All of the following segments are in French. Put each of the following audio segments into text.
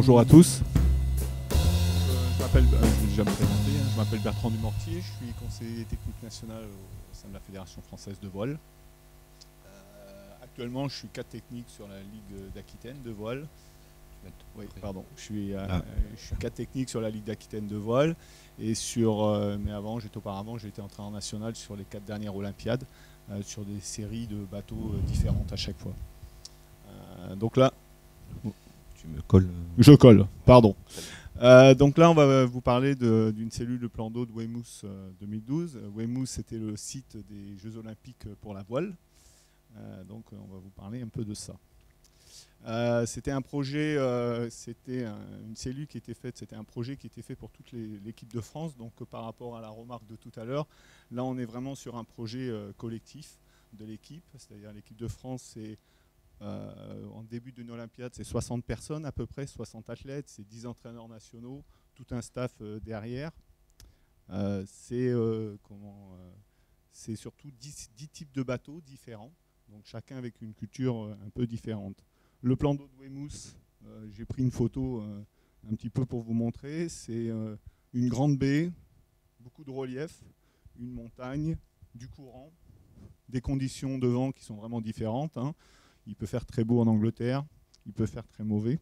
Bonjour à tous. Je vais déjà me présenter. Je m'appelle Bertrand Dumortier, je suis conseiller technique national au sein de la Fédération française de voile. Actuellement, je suis cadre technique sur la Ligue d'Aquitaine de voile. Oui, pardon. Je suis cadre technique sur la Ligue d'Aquitaine de voile. Et mais auparavant, j'ai été entraîneur national sur les 4 dernières Olympiades, sur des séries de bateaux différentes à chaque fois. Donc là, tu me colles. Je colle, pardon. Donc là, on va vous parler d'une cellule de plan d'eau de Weymouth 2012. Weymouth, c'était le site des Jeux Olympiques pour la voile. Donc on va vous parler un peu de ça. C'était un projet, une cellule qui était faite, c'était un projet qui était fait pour toute l'équipe de France. Donc par rapport à la remarque de tout à l'heure, là on est vraiment sur un projet collectif de l'équipe. C'est-à-dire l'équipe de France, c'est en début d'une Olympiade, c'est 60 personnes à peu près, 60 athlètes, c'est 10 entraîneurs nationaux, tout un staff derrière. C'est surtout 10 types de bateaux différents, donc chacun avec une culture un peu différente. Le plan d'eau de Weymouth, j'ai pris une photo un petit peu pour vous montrer. C'est une grande baie, beaucoup de relief, une montagne, du courant, des conditions de vent qui sont vraiment différentes. Il peut faire très beau en Angleterre, il peut faire très mauvais.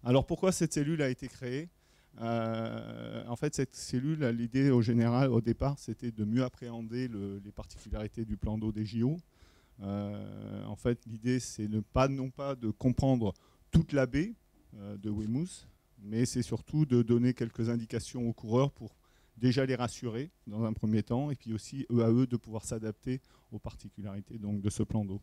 Alors pourquoi cette cellule a été créée ? En fait, cette cellule, l'idée au départ, c'était de mieux appréhender les particularités du plan d'eau des JO. En fait, l'idée, c'est non pas de comprendre toute la baie de Weymouth, mais c'est surtout de donner quelques indications aux coureurs pour déjà les rassurer dans un premier temps, et puis aussi eux à eux de pouvoir s'adapter aux particularités donc, de ce plan d'eau.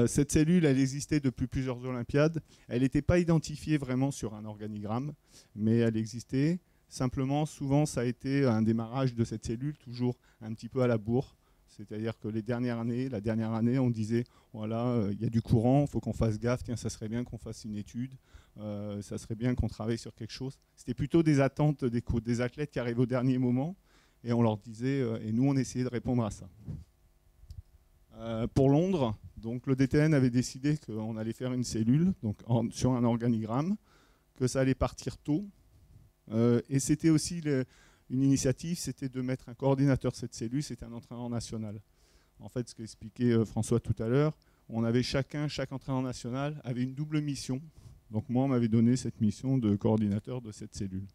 Cette cellule, elle existait depuis plusieurs Olympiades. Elle n'était pas identifiée vraiment sur un organigramme, mais elle existait. Simplement, souvent, ça a été un démarrage de cette cellule, toujours un petit peu à la bourre. C'est-à-dire que la dernière année, on disait, voilà, il y a du courant, il faut qu'on fasse gaffe, tiens, ça serait bien qu'on fasse une étude, ça serait bien qu'on travaille sur quelque chose. C'était plutôt des attentes des athlètes qui arrivaient au dernier moment, et on leur disait, et nous, on essayait de répondre à ça. Pour Londres, donc le DTN avait décidé qu'on allait faire une cellule donc sur un organigramme, que ça allait partir tôt. Et c'était aussi une initiative, c'était de mettre un coordinateur de cette cellule, c'était un entraîneur national. En fait, ce qu'expliquait François tout à l'heure, on avait chaque entraîneur national avait une double mission. Donc moi, on m'avait donné cette mission de coordinateur de cette cellule.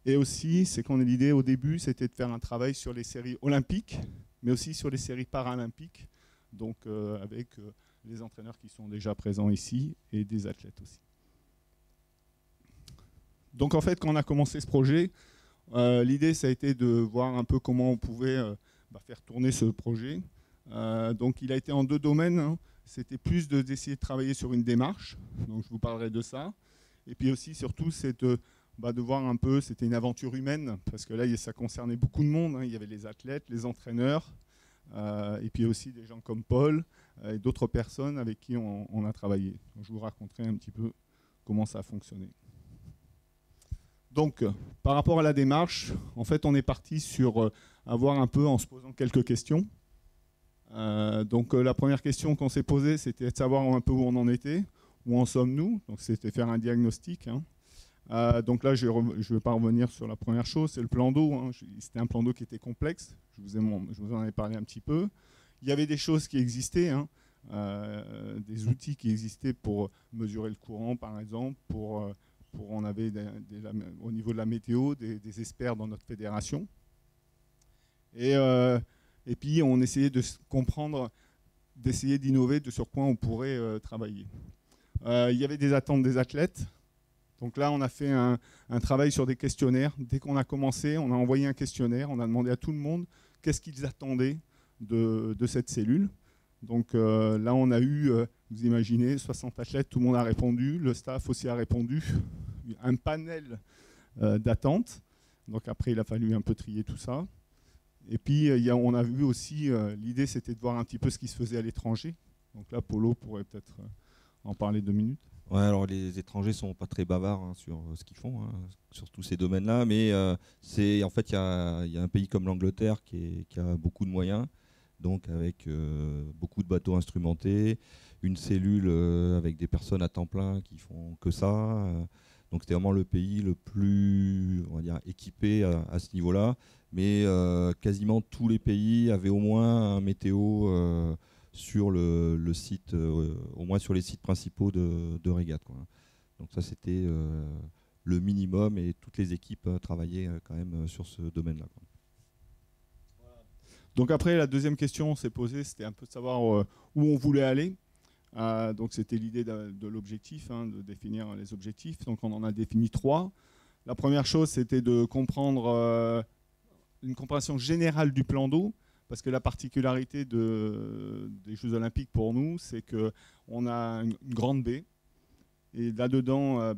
Et aussi, c'est qu'on a l'idée au début, c'était de faire un travail sur les séries olympiques, mais aussi sur les séries paralympiques, donc avec les entraîneurs qui sont déjà présents ici et des athlètes aussi. Donc en fait, quand on a commencé ce projet, l'idée, ça a été de voir un peu comment on pouvait faire tourner ce projet. Donc il a été en 2 domaines. C'était plus d'essayer de travailler sur une démarche, donc je vous parlerai de ça. Et puis aussi, surtout, c'est de voir un peu, c'était une aventure humaine, parce que là, ça concernait beaucoup de monde. Il y avait les athlètes, les entraîneurs, et puis aussi des gens comme Paul et d'autres personnes avec qui on a travaillé. Donc, je vous raconterai un petit peu comment ça a fonctionné. Donc, par rapport à la démarche, en fait, on est parti sur avoir un peu, en se posant quelques questions. Donc, la première question qu'on s'est posée, c'était de savoir un peu où on en était, où en sommes-nous. Donc, c'était faire un diagnostic. Donc là, je ne vais pas revenir sur la première chose, c'est le plan d'eau. C'était un plan d'eau qui était complexe, je vous en ai parlé un petit peu. Il y avait des choses qui existaient, des outils qui existaient pour mesurer le courant, par exemple, on avait au niveau de la météo des experts dans notre fédération. Et puis, on essayait de comprendre, d'essayer d'innover sur quoi on pourrait travailler. Il y avait des attentes des athlètes. Donc là, on a fait un travail sur des questionnaires. Dès qu'on a commencé, on a envoyé un questionnaire. On a demandé à tout le monde qu'est-ce qu'ils attendaient de cette cellule. Donc là, on a eu, vous imaginez, 60 athlètes, tout le monde a répondu. Le staff aussi a répondu. Un panel d'attentes. Donc après, il a fallu un peu trier tout ça. Et puis, on a vu aussi, l'idée, c'était de voir un petit peu ce qui se faisait à l'étranger. Donc là, Polo pourrait peut-être en parler 2 minutes. Ouais, alors les étrangers sont pas très bavards sur ce qu'ils font, sur tous ces domaines-là, mais en fait il y a un pays comme l'Angleterre qui a beaucoup de moyens, donc avec beaucoup de bateaux instrumentés, une cellule avec des personnes à temps plein qui font que ça. Donc c'était vraiment le pays le plus, on va dire, équipé à ce niveau-là. Mais quasiment tous les pays avaient au moins un météo sur le site, au moins sur les sites principaux de régate, quoi. Donc ça c'était le minimum, et toutes les équipes travaillaient quand même sur ce domaine-là, quoi. Donc après, la deuxième question on s'est posée, c'était un peu de savoir où on voulait aller. Donc c'était l'idée de l'objectif, hein, de définir les objectifs. Donc on en a défini 3. La première chose, c'était de comprendre une compréhension générale du plan d'eau, parce que la particularité des Jeux Olympiques pour nous, c'est qu'on a une grande baie. Et là-dedans,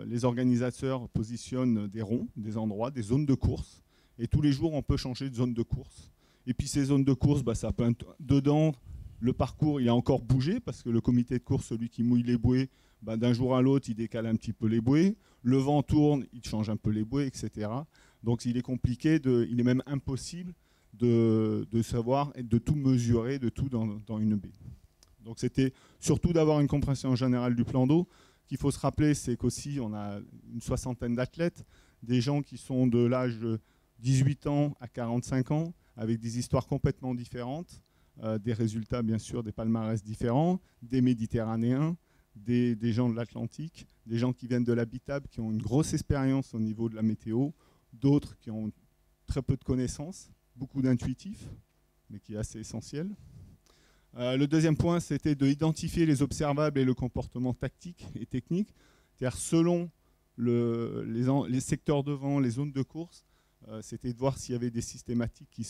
les organisateurs positionnent des ronds, des endroits, des zones de course. Et tous les jours, on peut changer de zone de course. Et puis ces zones de course, ça peut être dedans. Le parcours, il a encore bougé, parce que le comité de course, celui qui mouille les bouées, d'un jour à l'autre, il décale un petit peu les bouées. Le vent tourne, il change un peu les bouées, etc. Donc il est compliqué, il est même impossible de savoir et de tout mesurer, de tout dans une baie. Donc c'était surtout d'avoir une compréhension générale du plan d'eau. Ce qu'il faut se rappeler, c'est qu'aussi on a une 60aine d'athlètes, des gens qui sont de l'âge de 18 ans à 45 ans, avec des histoires complètement différentes, des résultats bien sûr, des palmarès différents, des Méditerranéens, des gens de l'Atlantique, des gens qui viennent de l'habitable, qui ont une grosse expérience au niveau de la météo, d'autres qui ont très peu de connaissances, beaucoup d'intuitifs, mais qui est assez essentiel. Le deuxième point, c'était d'identifier les observables et le comportement tactique et technique, c'est-à-dire selon les secteurs de vent, les zones de course, c'était de voir s'il y avait des systématiques qui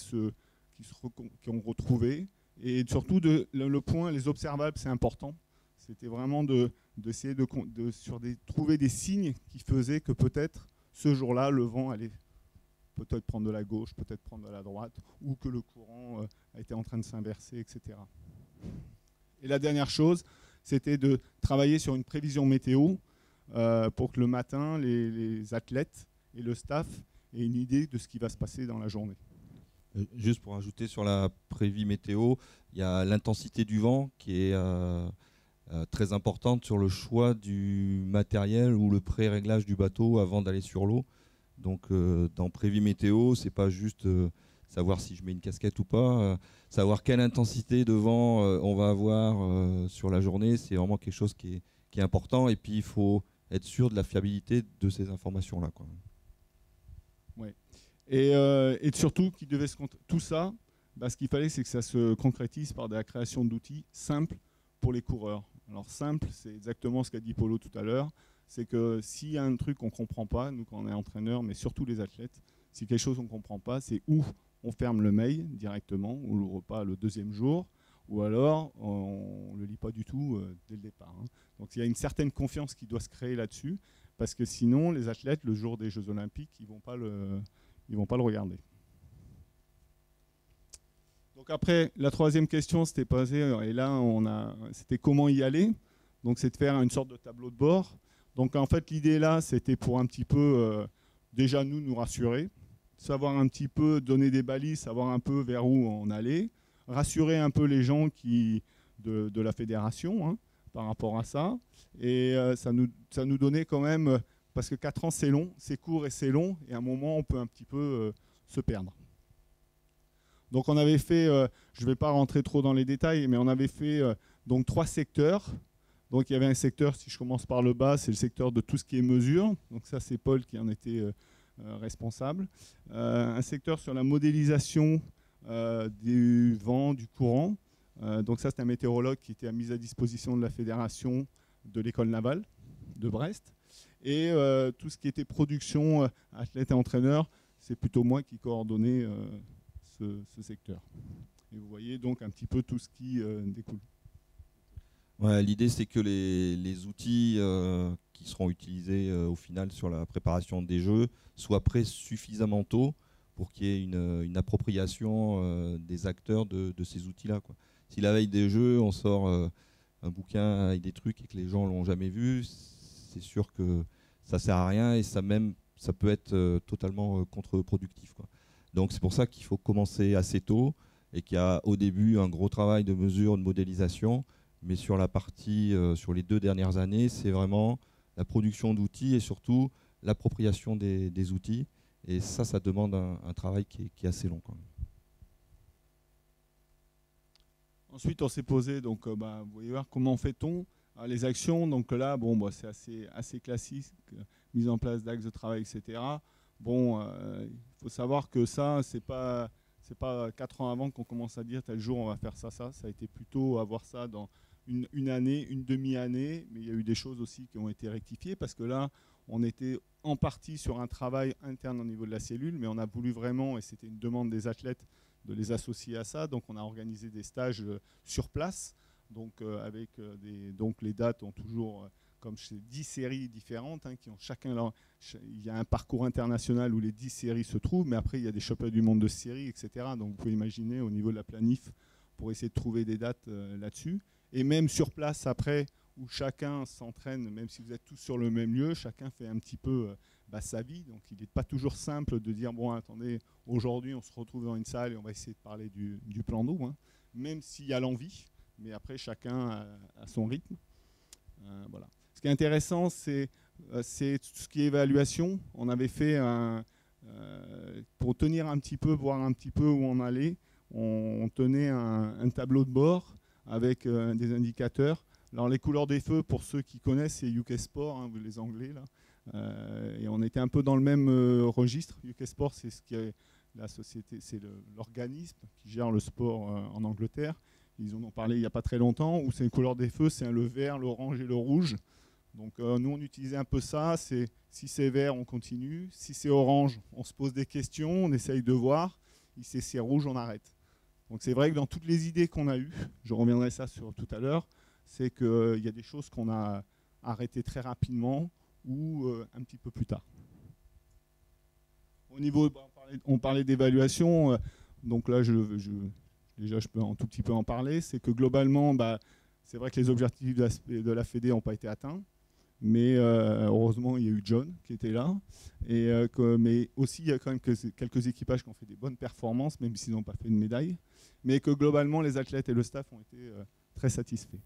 ont retrouvé, et surtout le point, les observables, c'est important. C'était vraiment d'essayer de trouver des signes qui faisaient que peut-être ce jour-là, le vent allait peut-être prendre de la gauche, peut-être prendre de la droite, ou que le courant a été en train de s'inverser, etc. Et la dernière chose, c'était de travailler sur une prévision météo pour que le matin, les athlètes et le staff aient une idée de ce qui va se passer dans la journée. Juste pour ajouter sur la prévie météo, il y a l'intensité du vent qui est très importante sur le choix du matériel ou le pré-réglage du bateau avant d'aller sur l'eau. Donc dans prévie météo, c'est pas juste savoir si je mets une casquette ou pas, savoir quelle intensité de vent on va avoir sur la journée, c'est vraiment quelque chose qui est important, et puis il faut être sûr de la fiabilité de ces informations-là, quoi. Ouais. Et surtout, tout ça, ce qu'il fallait, c'est que ça se concrétise par la création d'outils simples pour les coureurs. Alors simple, c'est exactement ce qu'a dit Polo tout à l'heure, c'est que s'il y a un truc qu'on ne comprend pas, nous quand on est entraîneur, mais surtout les athlètes, si quelque chose qu'on ne comprend pas, c'est où on ferme le mail directement, ou le repas le deuxième jour, ou alors on ne le lit pas du tout dès le départ, hein. Donc il y a une certaine confiance qui doit se créer là-dessus, parce que sinon les athlètes, le jour des Jeux Olympiques, ils ne vont pas le regarder. Donc après, la troisième question, c'était posée, et là, c'était comment y aller. Donc c'est de faire une sorte de tableau de bord. Donc en fait, l'idée là, c'était pour un petit peu, déjà nous rassurer, savoir un petit peu, donner des balises, savoir un peu vers où on allait, rassurer un peu les gens de la fédération, hein, par rapport à ça. Et ça nous donnait quand même, parce que 4 ans c'est long, c'est court et c'est long, et à un moment on peut un petit peu se perdre. Donc on avait fait, je ne vais pas rentrer trop dans les détails, mais on avait fait donc 3 secteurs. Donc il y avait un secteur, si je commence par le bas, c'est le secteur de tout ce qui est mesure. Donc ça c'est Paul qui en était responsable. Un secteur sur la modélisation du vent, du courant. Donc ça c'est un météorologue qui était mis à disposition de la fédération de l'école navale de Brest. Et tout ce qui était production, athlète et entraîneur, c'est plutôt moi qui coordonnais ce secteur. Et vous voyez donc un petit peu tout ce qui découle. Ouais, l'idée, c'est que les outils qui seront utilisés au final sur la préparation des Jeux soient prêts suffisamment tôt pour qu'il y ait une appropriation des acteurs de ces outils-là, quoi. Si la veille des Jeux, on sort un bouquin avec des trucs et que les gens ne l'ont jamais vu, c'est sûr que ça ne sert à rien, et ça peut être totalement contre-productif, quoi. Donc c'est pour ça qu'il faut commencer assez tôt et qui a au début un gros travail de mesure, de modélisation, mais sur la partie, sur les 2 dernières années, c'est vraiment la production d'outils et surtout l'appropriation des outils. Et ça demande un travail qui est assez long quand même. Ensuite, on s'est posé, donc, vous voyez voir comment fait-on les actions. Donc là, bon, c'est assez classique, mise en place d'axes de travail, etc. Bon, il faut savoir que ça, c'est pas 4 ans avant qu'on commence à dire tel jour on va faire ça. Ça a été plutôt avoir ça dans une année, une demi-année, mais il y a eu des choses aussi qui ont été rectifiées parce que là, on était en partie sur un travail interne au niveau de la cellule, mais on a voulu vraiment, et c'était une demande des athlètes, de les associer à ça. Donc on a organisé des stages sur place, donc, donc les dates ont toujours, comme chez 10 séries différentes, qui ont chacun leur... Il y a un parcours international où les 10 séries se trouvent, mais après il y a des championnats du monde de séries, etc. Donc vous pouvez imaginer au niveau de la planif, pour essayer de trouver des dates là-dessus. Et même sur place après, où chacun s'entraîne, même si vous êtes tous sur le même lieu, chacun fait un petit peu sa vie. Donc il n'est pas toujours simple de dire, bon attendez, aujourd'hui on se retrouve dans une salle et on va essayer de parler du plan d'eau, même s'il y a l'envie, mais après chacun a son rythme. Voilà. Ce qui est intéressant, c'est tout ce qui est évaluation. On avait fait, pour tenir un petit peu, voir un petit peu où on allait, on tenait un tableau de bord avec des indicateurs. Alors les couleurs des feux, pour ceux qui connaissent, c'est UK Sport, les Anglais là. Et on était un peu dans le même registre. UK Sport, c'est ce qui est la société, c'est l'organisme qui gère le sport en Angleterre. Ils en ont parlé il n'y a pas très longtemps, où c'est les couleurs des feux, c'est le vert, l'orange et le rouge. Donc nous, on utilisait un peu ça. Si c'est vert, on continue. Si c'est orange, on se pose des questions, on essaye de voir. Si c'est rouge, on arrête. Donc c'est vrai que dans toutes les idées qu'on a eues, je reviendrai ça sur tout à l'heure, c'est qu'il y a des choses qu'on a arrêtées très rapidement ou un petit peu plus tard. Au niveau, on parlait d'évaluation, donc là déjà je peux un tout petit peu en parler, c'est que globalement, c'est vrai que les objectifs de la Fédé n'ont pas été atteints, mais heureusement il y a eu John qui était là, mais aussi il y a quand même quelques équipages qui ont fait des bonnes performances, même s'ils n'ont pas fait de médaille, mais que globalement les athlètes et le staff ont été très satisfaits.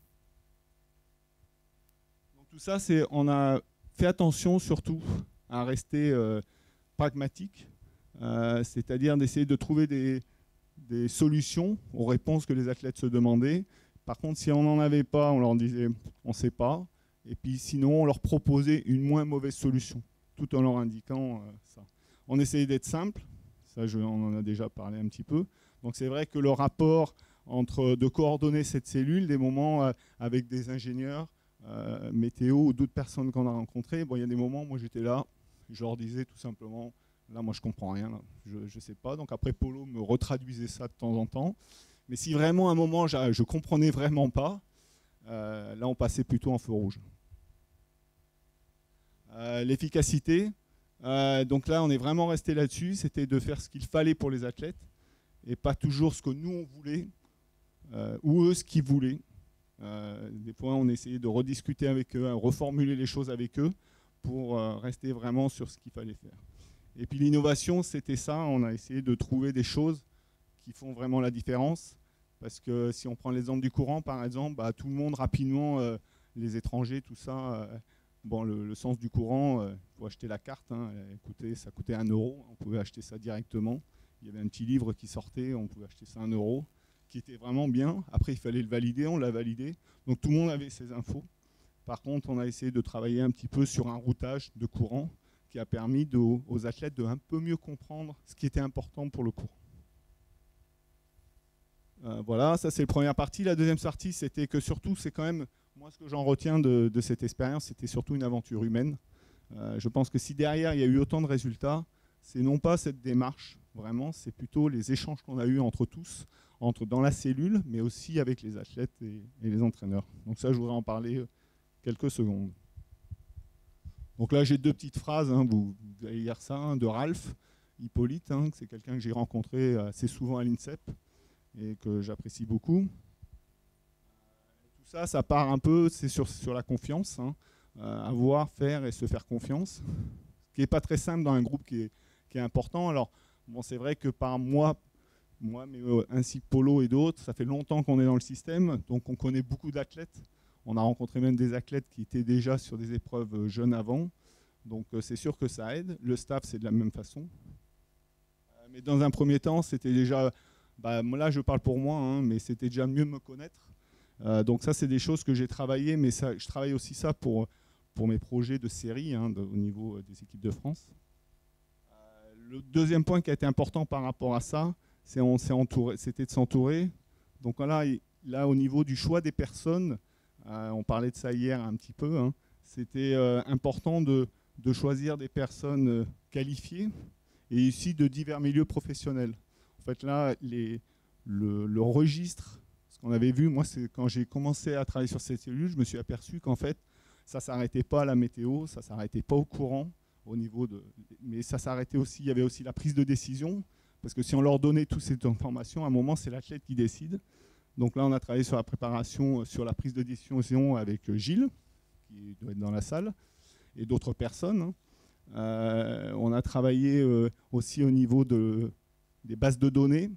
Donc tout ça, on a fait attention surtout à rester pragmatique, c'est-à-dire d'essayer de trouver des solutions aux réponses que les athlètes se demandaient. Par contre, si on n'en avait pas, on leur disait on ne sait pas. Et puis sinon, on leur proposait une moins mauvaise solution, tout en leur indiquant ça. On essayait d'être simple, ça on en a déjà parlé un petit peu. Donc c'est vrai que le rapport de coordonner cette cellule, des moments avec des ingénieurs, météo ou d'autres personnes qu'on a rencontrées, il y a des moments, moi j'étais là, je leur disais tout simplement, là moi je comprends rien, là, je ne sais pas. Donc après Polo me retraduisait ça de temps en temps. Mais si vraiment à un moment je ne comprenais vraiment pas, là on passait plutôt en feu rouge. L'efficacité, donc là on est vraiment resté là-dessus, c'était de faire ce qu'il fallait pour les athlètes et pas toujours ce que nous on voulait ou eux ce qu'ils voulaient. Des fois on essayait de rediscuter avec eux, reformuler les choses avec eux pour rester vraiment sur ce qu'il fallait faire. Et puis l'innovation, c'était ça, on a essayé de trouver des choses qui font vraiment la différence. Parce que si on prend l'exemple du courant, par exemple, tout le monde rapidement, les étrangers, tout ça, le sens du courant, il faut acheter la carte, ça coûtait 1 €, on pouvait acheter ça directement. Il y avait un petit livre qui sortait, on pouvait acheter ça 1 €, qui était vraiment bien. Après, il fallait le valider, on l'a validé. Donc tout le monde avait ses infos. Par contre, on a essayé de travailler un petit peu sur un routage de courant qui a permis aux athlètes de un peu mieux comprendre ce qui était important pour le courant. Voilà, ça c'est la première partie. La deuxième partie, c'était que surtout, c'est quand même, moi ce que j'en retiens de cette expérience, c'était surtout une aventure humaine. Je pense que si derrière il y a eu autant de résultats, c'est non pas cette démarche, vraiment, c'est plutôt les échanges qu'on a eus entre tous, dans la cellule, mais aussi avec les athlètes et les entraîneurs. Donc ça, je voudrais en parler quelques secondes. Donc là, j'ai 2 petites phrases, vous allez lire ça, de Ralph Hippolyte, c'est quelqu'un que j'ai rencontré assez souvent à l'INSEP et que j'apprécie beaucoup. Tout ça, ça part un peu, c'est sur la confiance, avoir, faire et se faire confiance, ce qui n'est pas très simple dans un groupe qui est important. Alors, bon, c'est vrai que par moi, moi, mais ainsi que Polo et d'autres. Ça fait longtemps qu'on est dans le système, donc on connaît beaucoup d'athlètes. On a rencontré même des athlètes qui étaient déjà sur des épreuves jeunes avant. Donc c'est sûr que ça aide. Le staff, c'est de la même façon. Mais dans un premier temps, c'était déjà... là, je parle pour moi, hein, mais c'était déjà mieux me connaître. Donc ça, c'est des choses que j'ai travaillées, mais ça, je travaille aussi ça pour mes projets de série hein, au niveau des équipes de France. Le deuxième point qui a été important par rapport à ça, c'était de s'entourer. Donc là, au niveau du choix des personnes, on parlait de ça hier un petit peu, hein, c'était important de choisir des personnes qualifiées et ici de divers milieux professionnels. En fait, là, le registre, ce qu'on avait vu, moi, c'est quand j'ai commencé à travailler sur cette cellule, je me suis aperçu qu'en fait, ça ne s'arrêtait pas à la météo, ça ne s'arrêtait pas au courant, mais ça s'arrêtait aussi, il y avait aussi la prise de décision, parce que si on leur donnait toutes ces informations, à un moment, c'est l'athlète qui décide. Donc là, on a travaillé sur la préparation, sur la prise de décision avec Gilles, qui doit être dans la salle, et d'autres personnes. Hein. On a travaillé aussi au niveau des bases de données,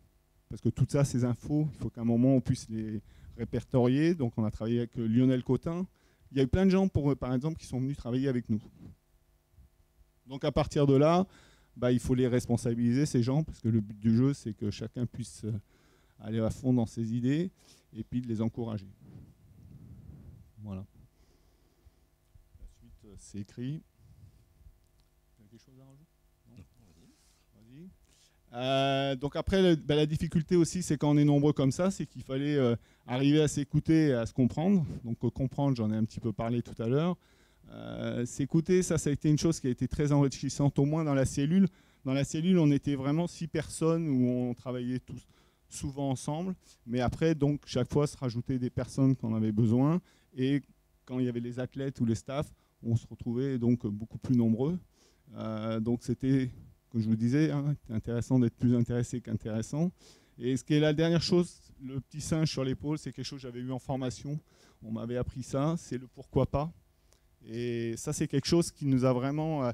parce que tout ça, ces infos, il faut qu'à un moment on puisse les répertorier. Donc on a travaillé avec Lionel Cotin. Il y a eu plein de gens, par exemple, qui sont venus travailler avec nous. Donc à partir de là, il faut les responsabiliser, ces gens, parce que le but du jeu, c'est que chacun puisse aller à fond dans ses idées, et puis de les encourager. Voilà. La suite, c'est écrit. Il y a quelque chose à rajouter ? Non ? Vas-y. Donc après, la difficulté aussi, c'est quand on est nombreux comme ça, c'est qu'il fallait arriver à s'écouter et à se comprendre. Donc comprendre, j'en ai un petit peu parlé tout à l'heure. S'écouter, ça a été une chose qui a été très enrichissante, au moins dans la cellule. Dans la cellule, on était vraiment 6 personnes où on travaillait tous souvent ensemble. Mais après, donc, chaque fois, se rajouter des personnes qu'on avait besoin. Et quand il y avait les athlètes ou les staffs, on se retrouvait donc beaucoup plus nombreux. Donc c'était, comme je vous disais, hein, intéressant d'être plus intéressé qu'intéressant. Et ce qui est la dernière chose, le petit singe sur l'épaule, c'est quelque chose que j'avais eu en formation. On m'avait appris ça, c'est le pourquoi pas. Et ça, c'est quelque chose qui nous a vraiment,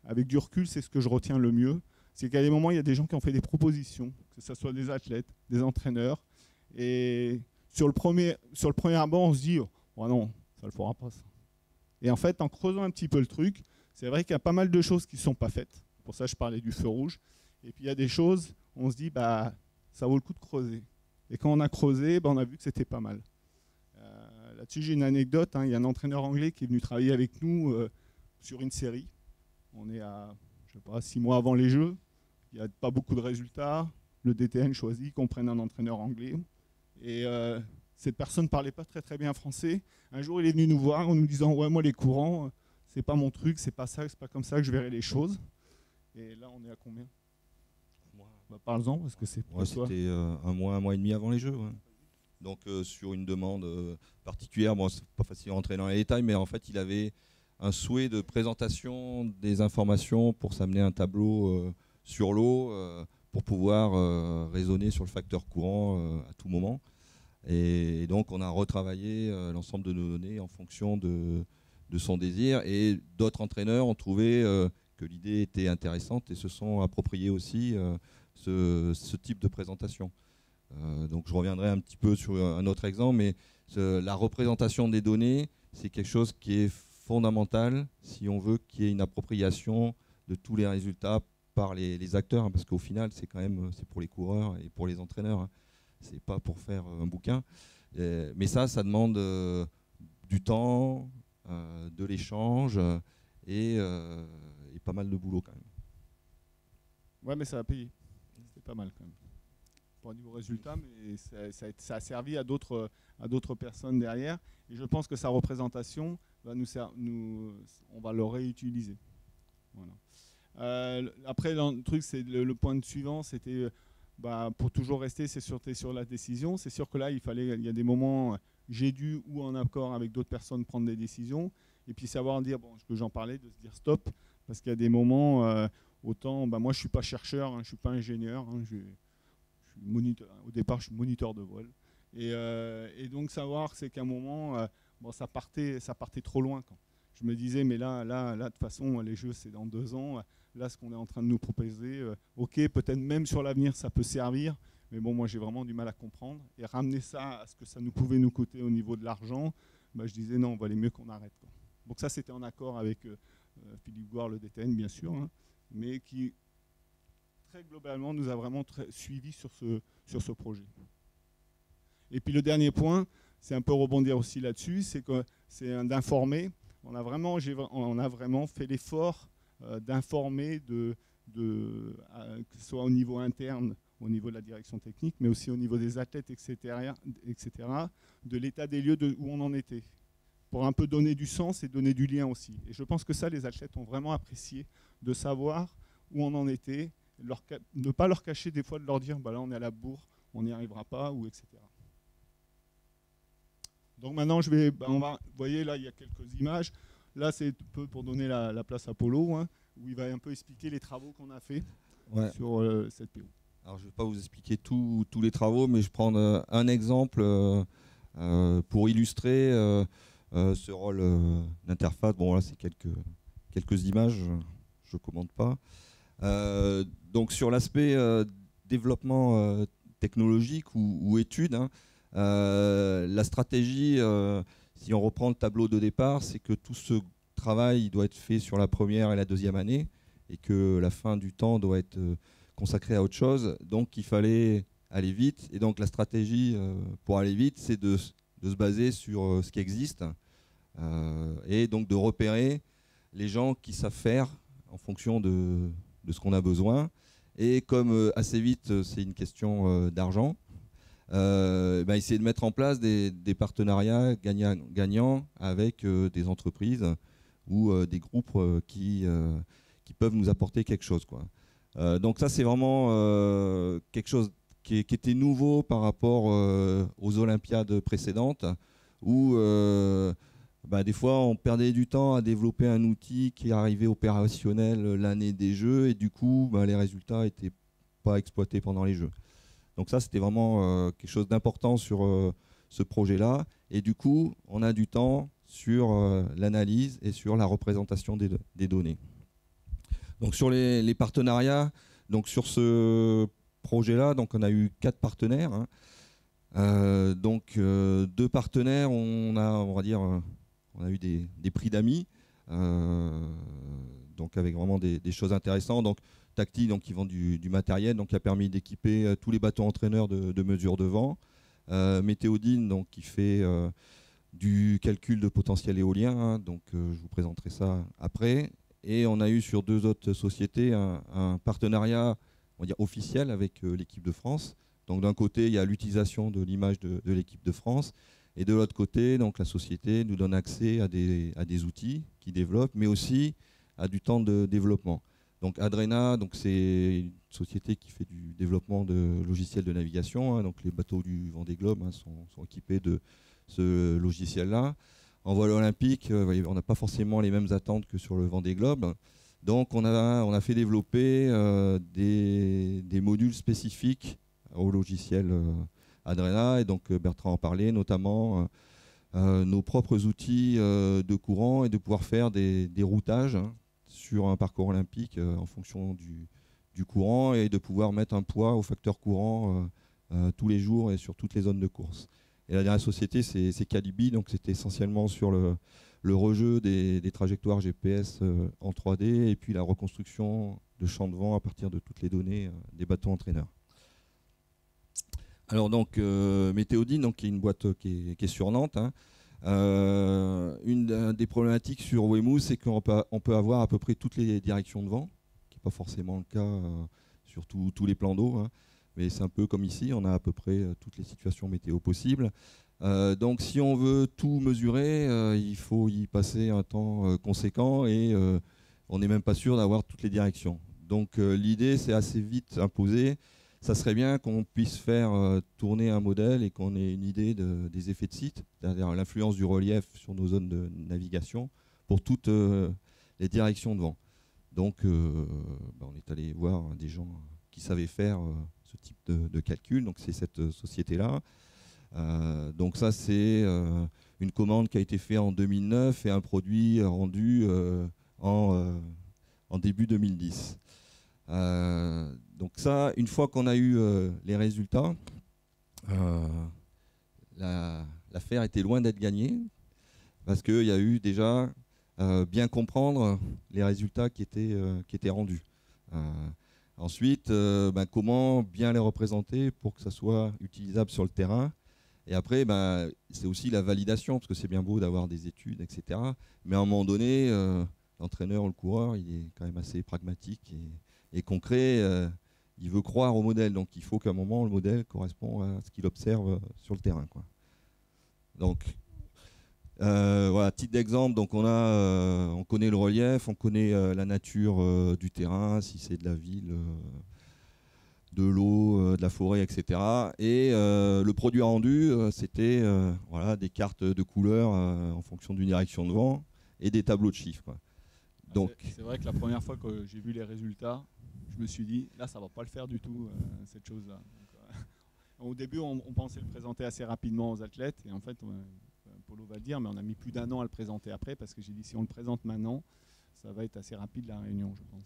avec du recul, c'est ce que je retiens le mieux. C'est qu'à des moments, il y a des gens qui ont fait des propositions, que ce soit des athlètes, des entraîneurs. Et sur le premier abord, on se dit, oh non, ça ne le fera pas ça. Et en fait, en creusant un petit peu le truc, c'est vrai qu'il y a pas mal de choses qui ne sont pas faites. Pour ça, je parlais du feu rouge. Et puis, il y a des choses, on se dit, ça vaut le coup de creuser. Et quand on a creusé, on a vu que c'était pas mal. Là-dessus, j'ai une anecdote. Hein. Il y a un entraîneur anglais qui est venu travailler avec nous sur une série. On est à, 6 mois avant les Jeux. Il n'y a pas beaucoup de résultats. Le DTN choisit qu'on prenne un entraîneur anglais. Et cette personne ne parlait pas très très bien français. Un jour, il est venu nous voir en nous disant « Ouais, moi, les courants, c'est pas mon truc, c'est pas pas comme ça que je verrai les choses. » Et là, on est à combien ? Parle-en, parce que c'est pour toi. C'était un mois et demi avant les Jeux. Ouais. Donc sur une demande particulière, c'est pas facile de rentrer dans les détails, mais en fait il avait un souhait de présentation des informations pour s'amener un tableau sur l'eau pour pouvoir raisonner sur le facteur courant à tout moment. Et donc on a retravaillé l'ensemble de nos données en fonction de son désir, et d'autres entraîneurs ont trouvé que l'idée était intéressante et se sont appropriés aussi ce type de présentation. Donc je reviendrai un petit peu sur un autre exemple, mais la représentation des données, c'est quelque chose qui est fondamental si on veut qu'il y ait une appropriation de tous les résultats par les acteurs, hein, parce qu'au final, c'est pour les coureurs et pour les entraîneurs. Hein. C'est pas pour faire un bouquin. Mais ça demande du temps, de l'échange et pas mal de boulot quand même. Ouais, mais ça a payé. C'est pas mal quand même. Pas au niveau résultat, mais ça a servi à d'autres personnes derrière. Et je pense que sa représentation, on va le réutiliser. Voilà. Après, le truc, c'est le point suivant, c'était pour toujours rester, c'est sur la décision. C'est sûr que là, il y a des moments, j'ai dû ou en accord avec d'autres personnes prendre des décisions, et puis savoir dire, ce que j'en parlais, de se dire stop, parce qu'il y a des moments, autant, moi je suis pas chercheur, hein, je suis pas ingénieur, hein, moniteur, au départ, je suis moniteur de vol. Et donc, savoir, c'est qu'à un moment, ça partait trop loin. je me disais, mais là, de toute façon, les jeux, c'est dans 2 ans. Là, ce qu'on est en train de nous proposer, ok, peut-être même sur l'avenir, ça peut servir. Mais bon, moi, j'ai vraiment du mal à comprendre. Et ramener ça à ce que ça pouvait nous coûter au niveau de l'argent, bah, je disais, non, il valait mieux qu'on arrête, quoi. Donc ça, c'était en accord avec Philippe Gouard, le DTN, bien sûr, hein, mais qui, très globalement, nous a vraiment suivis sur ce projet. Et puis le dernier point, c'est un peu rebondir aussi là-dessus, c'est que c'est d'informer. On a vraiment fait l'effort d'informer, que ce soit au niveau interne, au niveau de la direction technique, mais aussi au niveau des athlètes, etc., de l'état des lieux où on en était, pour un peu donner du sens et donner du lien aussi. Et je pense que ça, les athlètes ont vraiment apprécié, de savoir où on en était, ne pas leur cacher des fois, de leur dire, bah là on est à la bourre, on n'y arrivera pas, ou etc. Donc maintenant, vous voyez là, il y a quelques images. Là, c'est un peu pour donner la place à Polo, hein, où il va un peu expliquer les travaux qu'on a fait sur cette PO. Alors, je ne vais pas vous expliquer tous les travaux, mais je prends un exemple pour illustrer ce rôle d'interface. Bon, là, c'est quelques images, je ne commente pas. Donc, sur l'aspect développement technologique ou études, hein, la stratégie, si on reprend le tableau de départ, c'est que tout ce travail doit être fait sur la première et la deuxième année et que la fin du temps doit être consacrée à autre chose. Donc il fallait aller vite. Et donc la stratégie pour aller vite, c'est de se baser sur ce qui existe et donc de repérer les gens qui savent faire en fonction de ce qu'on a besoin. Et comme assez vite, c'est une question d'argent, essayer de mettre en place des partenariats gagnants avec des entreprises ou des groupes qui peuvent nous apporter quelque chose, quoi. Donc ça, c'est vraiment quelque chose qui était nouveau par rapport aux Olympiades précédentes, où des fois on perdait du temps à développer un outil qui arrivait opérationnel l'année des Jeux, et du coup les résultats n'étaient pas exploités pendant les Jeux. Donc ça, c'était vraiment quelque chose d'important sur ce projet-là. Et du coup, on a du temps sur l'analyse et sur la représentation des données. Donc sur les partenariats, donc sur ce projet-là, donc on a eu 4 partenaires, hein. 2 partenaires, on a eu des prix d'amis, donc avec vraiment des choses intéressantes. Donc Tacti, donc qui vend du matériel, donc qui a permis d'équiper tous les bateaux entraîneurs de mesure de vent. Météodine, donc qui fait du calcul de potentiel éolien, hein, donc je vous présenterai ça après. Et on a eu sur 2 autres sociétés un partenariat, on va dire, officiel avec l'équipe de France. Donc d'un côté, il y a l'utilisation de l'image de l'équipe de France, et de l'autre côté, donc la société nous donne accès à des outils qu'ils développent, mais aussi à du temps de développement. Donc Adrena, donc c'est une société qui fait du développement de logiciels de navigation, hein, donc les bateaux du Vendée Globe, hein, sont équipés de ce logiciel-là. En voile olympique, on n'a pas forcément les mêmes attentes que sur le Vendée Globe. Donc on a fait développer des modules spécifiques au logiciel Adrena, et donc Bertrand en parlait, notamment nos propres outils de courant, et de pouvoir faire des routages, hein, sur un parcours olympique en fonction du courant, et de pouvoir mettre un poids au facteur courant tous les jours et sur toutes les zones de course. Et la dernière société, c'est Calibi, donc c'était essentiellement sur le rejeu des trajectoires GPS en 3D, et puis la reconstruction de champs de vent à partir de toutes les données des bateaux entraîneurs. Alors donc Météodine, donc, qui est une boîte qui est sur Nantes, hein. Une des problématiques sur Wemu, c'est qu'on peut avoir à peu près toutes les directions de vent, qui n'est pas forcément le cas sur tous les plans d'eau, hein. Mais c'est un peu comme ici, on a à peu près toutes les situations météo possibles. Donc si on veut tout mesurer, il faut y passer un temps conséquent, et on n'est même pas sûr d'avoir toutes les directions. Donc l'idée, c'est assez vite imposé. Ça serait bien qu'on puisse faire tourner un modèle et qu'on ait une idée des effets de site, c'est-à-dire l'influence du relief sur nos zones de navigation pour toutes les directions de vent. Donc on est allé voir des gens qui savaient faire ce type de calcul, donc c'est cette société-là. Donc ça, c'est une commande qui a été faite en 2009 et un produit rendu en début 2010. Donc ça, une fois qu'on a eu les résultats, l'affaire était loin d'être gagnée, parce qu'il y a eu déjà bien comprendre les résultats qui étaient rendus. Ensuite, comment bien les représenter pour que ça soit utilisable sur le terrain. Et après, c'est aussi la validation, parce que c'est bien beau d'avoir des études, etc. Mais à un moment donné, l'entraîneur ou le coureur, il est quand même assez pragmatique et concret. Il veut croire au modèle, donc il faut qu'à un moment, le modèle corresponde à ce qu'il observe sur le terrain, quoi. Donc, voilà, titre d'exemple, donc on connaît le relief, on connaît la nature du terrain, si c'est de la ville, de l'eau, de la forêt, etc. Et le produit rendu, c'était voilà, des cartes de couleurs en fonction d'une direction de vent et des tableaux de chiffres, quoi. Donc, c'est vrai que la première fois que j'ai vu les résultats, je me suis dit, là, ça va pas le faire du tout, cette chose-là. Au début, on pensait le présenter assez rapidement aux athlètes, et en fait, Polo va le dire, mais on a mis plus d'1 an à le présenter après, parce que j'ai dit, si on le présente maintenant, ça va être assez rapide la réunion, je pense.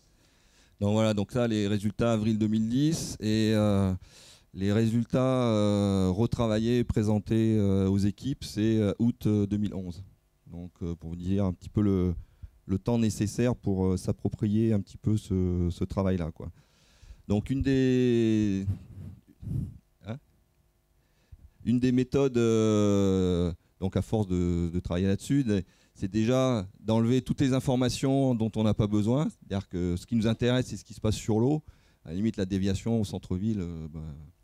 Donc voilà, donc ça, les résultats avril 2010, et les résultats retravaillés, présentés aux équipes, c'est août 2011. Donc pour vous dire un petit peu le temps nécessaire pour s'approprier un petit peu ce travail-là, quoi. Donc une des méthodes, donc à force de travailler là-dessus, c'est déjà d'enlever toutes les informations dont on n'a pas besoin. C'est-à-dire que ce qui nous intéresse, c'est ce qui se passe sur l'eau. À la limite, la déviation au centre-ville,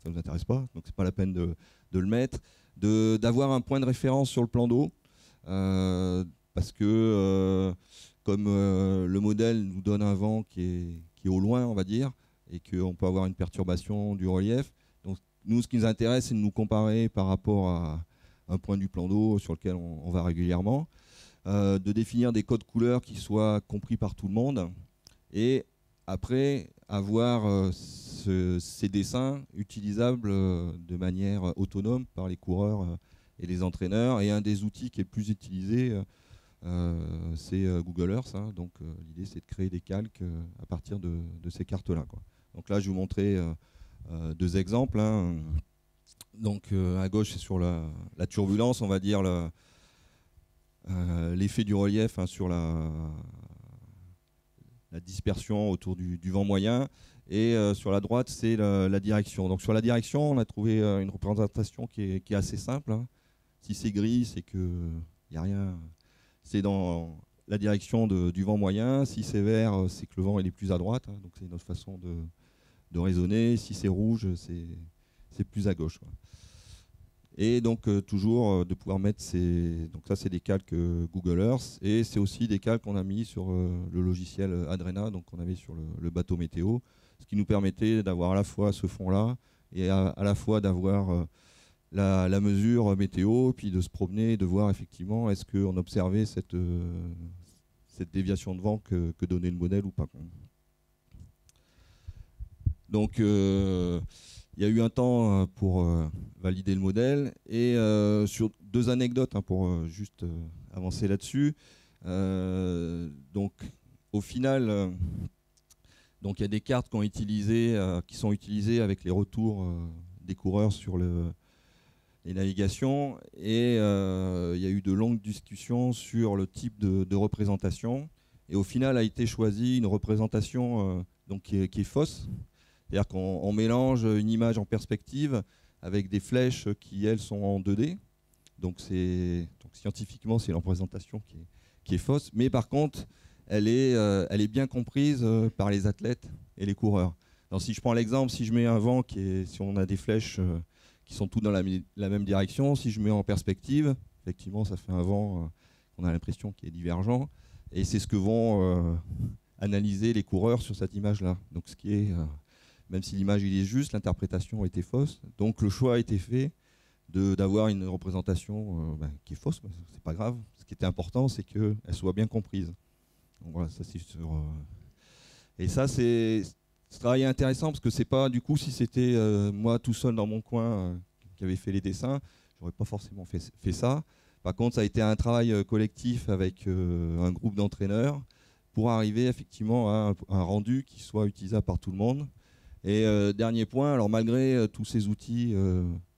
ça ne nous intéresse pas, donc c'est pas la peine de le mettre. D'avoir un point de référence sur le plan d'eau, parce que comme le modèle nous donne un vent qui est au loin, on va dire, et qu'on peut avoir une perturbation du relief. Donc nous, ce qui nous intéresse, c'est de nous comparer par rapport à un point du plan d'eau sur lequel on va régulièrement. De définir des codes couleurs qui soient compris par tout le monde, et après avoir ces dessins utilisables de manière autonome par les coureurs et les entraîneurs. Et un des outils qui est le plus utilisé, c'est Google Earth, hein. Donc l'idée, c'est de créer des calques à partir de ces cartes-là, quoi. Donc là, je vais vous montrer deux exemples, hein. Donc à gauche, c'est sur la turbulence, on va dire, l'effet du relief, hein, sur la dispersion autour du vent moyen, et sur la droite, c'est la direction. Donc sur la direction, on a trouvé une représentation qui est assez simple, hein. Si c'est gris, c'est qu'il n'y a rien, c'est dans la direction du vent moyen. Si c'est vert, c'est que le vent il est plus à droite, hein. Donc c'est notre façon de raisonner. Si c'est rouge, c'est plus à gauche, quoi. Et donc toujours de pouvoir mettre donc ça, c'est des calques Google Earth, et c'est aussi des calques qu'on a mis sur le logiciel Adrena, donc on avait sur le bateau météo, ce qui nous permettait d'avoir à la fois ce fond-là et à la fois d'avoir la mesure météo, puis de se promener et de voir effectivement est-ce qu'on observait cette déviation de vent que donnait le modèle ou pas. Donc il y a eu un temps pour valider le modèle, et sur deux anecdotes, hein, pour juste avancer là-dessus. Donc au final, donc il y a des cartes qui sont utilisées avec les retours des coureurs sur les navigations, et il y a eu de longues discussions sur le type de représentation, et au final a été choisie une représentation donc qui est fausse. C'est-à-dire qu'on mélange une image en perspective avec des flèches qui, elles, sont en 2D. Donc scientifiquement, c'est une représentation qui est fausse. Mais par contre, elle est bien comprise par les athlètes et les coureurs. Donc, si je prends l'exemple, si je mets un vent si on a des flèches qui sont toutes dans la même direction, si je mets en perspective, effectivement, ça fait un vent qu'on a l'impression qui est divergent. Et c'est ce que vont analyser les coureurs sur cette image-là. Donc ce qui est... même si l'image il est juste, l'interprétation était fausse. Donc le choix a été fait d'avoir une représentation qui est fausse, c'est pas grave. Ce qui était important, c'est qu'elle soit bien comprise. Donc voilà, ça c'est sur. Et ça, ce travail est intéressant, parce que c'est pas, du coup, si c'était moi tout seul dans mon coin qui avait fait les dessins, j'aurais pas forcément fait ça. Par contre, ça a été un travail collectif avec un groupe d'entraîneurs pour arriver effectivement à un rendu qui soit utilisable par tout le monde. Et dernier point, alors malgré tous ces outils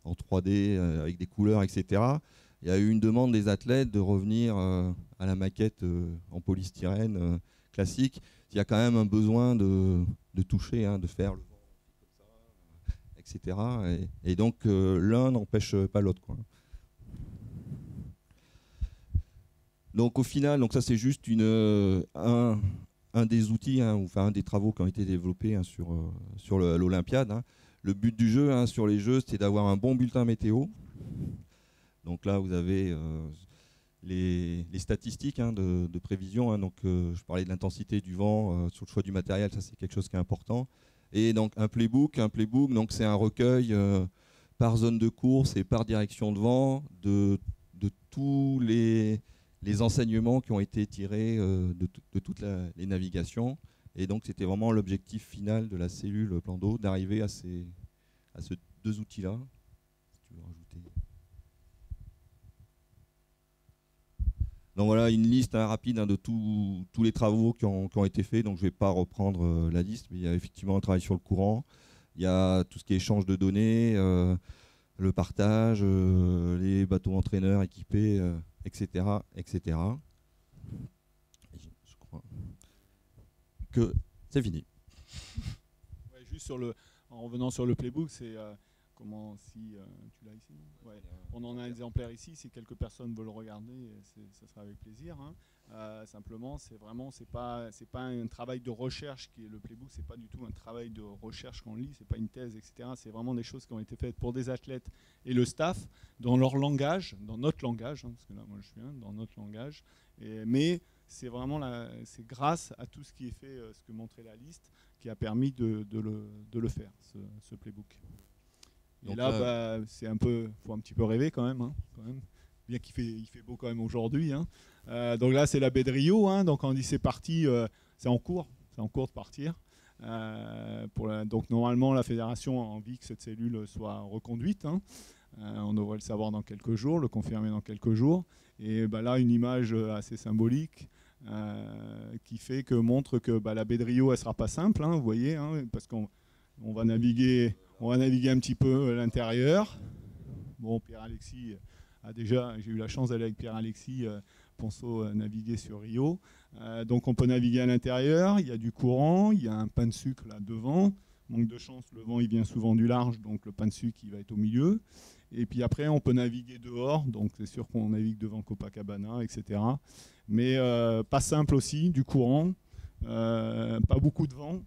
en 3D avec des couleurs, etc., il y a eu une demande des athlètes de revenir à la maquette en polystyrène classique. Il y a quand même un besoin de toucher, hein, de faire le vent, etc. Et donc l'un n'empêche pas l'autre, quoi. Donc au final, donc ça c'est juste un des outils, hein, enfin un des travaux qui ont été développés, hein, sur l'Olympiade. Hein. Le but du jeu, hein, sur les jeux, c'était d'avoir un bon bulletin météo. Donc là, vous avez les statistiques, hein, de prévision. Hein. Donc je parlais de l'intensité du vent, sur le choix du matériel, ça c'est quelque chose qui est important. Et donc un playbook, donc c'est un recueil par zone de course et par direction de vent de tous les enseignements qui ont été tirés de toutes les navigations. Et donc c'était vraiment l'objectif final de la cellule plan d'eau, d'arriver à ces deux outils-là. Si tu veux rajouter. Donc voilà une liste, hein, rapide, hein, de tous les travaux qui ont été faits. Donc je ne vais pas reprendre la liste, mais il y a effectivement un travail sur le courant. Il y a tout ce qui est échange de données, le partage, les bateaux entraîneurs équipés, etc., etc. Je crois que c'est fini. Ouais, juste en revenant sur le playbook, c'est comment si tu l'as ici. Ouais. On en a un exemplaire ici. Si quelques personnes veulent le regarder, ça sera avec plaisir. Hein. Simplement, c'est pas un travail de recherche qui est le playbook. C'est pas du tout un travail de recherche qu'on lit. C'est pas une thèse, etc. C'est vraiment des choses qui ont été faites pour des athlètes et le staff dans leur langage, dans notre langage, hein, parce que là, moi, je suis dans notre langage. Mais c'est vraiment c'est grâce à tout ce qui est fait, ce que montrait la liste, qui a permis de le faire, ce playbook. Et donc là, c'est faut un petit peu rêver quand même, hein, bien qu'il fait beau quand même aujourd'hui. Hein. Donc là, c'est la baie de Rio. Hein, donc on dit c'est parti, c'est en cours de partir. Donc normalement, la fédération a envie que cette cellule soit reconduite. Hein. On devrait le savoir dans quelques jours, le confirmer dans quelques jours. Et là, une image assez symbolique qui montre que la baie de Rio, elle sera pas simple, hein, vous voyez, hein, parce qu'on va naviguer. On va naviguer un petit peu à l'intérieur. Bon, Pierre-Alexis j'ai eu la chance d'aller avec Pierre-Alexis Ponceau naviguer sur Rio. Donc on peut naviguer à l'intérieur, il y a du courant, il y a un pain de sucre là devant. Manque de chance, le vent il vient souvent du large, donc le pain de sucre il va être au milieu. Et puis après on peut naviguer dehors, donc c'est sûr qu'on navigue devant Copacabana, etc. Mais pas simple aussi, du courant, pas beaucoup de vent.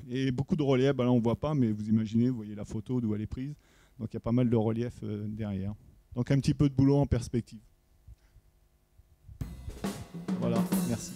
Et beaucoup de relief, là on ne voit pas, mais vous imaginez, vous voyez la photo d'où elle est prise. Donc il y a pas mal de relief derrière. Donc un petit peu de boulot en perspective. Voilà, merci.